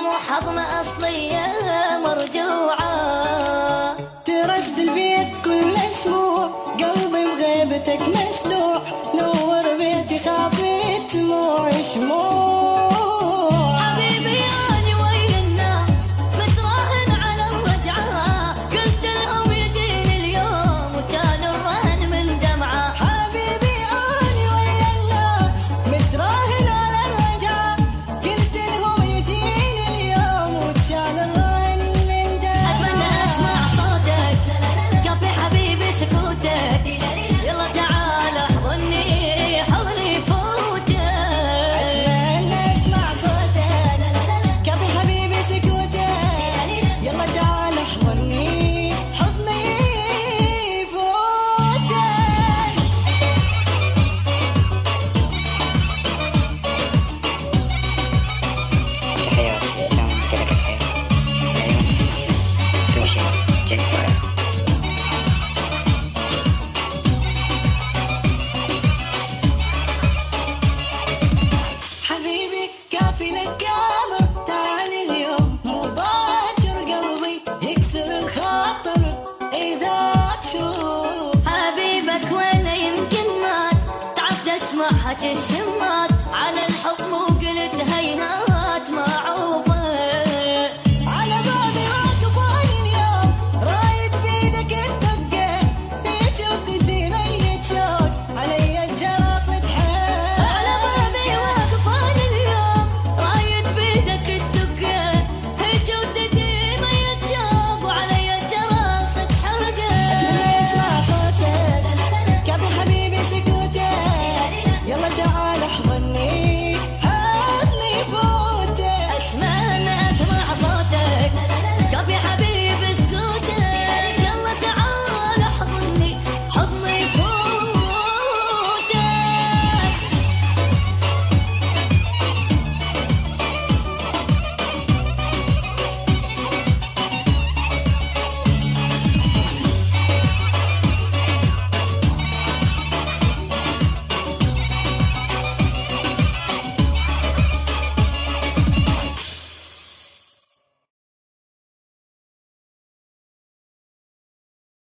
مو حضن أصلية مرجوعة. ترسد البيت كل شموع، قلبي بغيبتك مشلوع، نور بيتي خافت دموع شموع. حبيبي أنا ويا الناس متراهن على الرجعة، قلت لهم يجيني اليوم وكان الرهن من دمعة. حبيبي أنا ويا الناس متراهن على الرجعة، قلت لهم يجيني اليوم وكان الرهن من دمعة. أتمنى أسمع صوتك قبل حبيبي سكوتك، يلا تعال احضني حضني فوتك. أتمنى أسمع صوتك قبل حبيبي سكوتك، يلا تعال احضني حضني فوتك. تحياتي لو امتلكت حياة توشي جيد. حبيبي كافي نتقابل، تعال اليوم مو باكر، قلبي يكسر الخاطر إذا تشوف حبيبك وين يمكن ما تعبت اسمعها تشم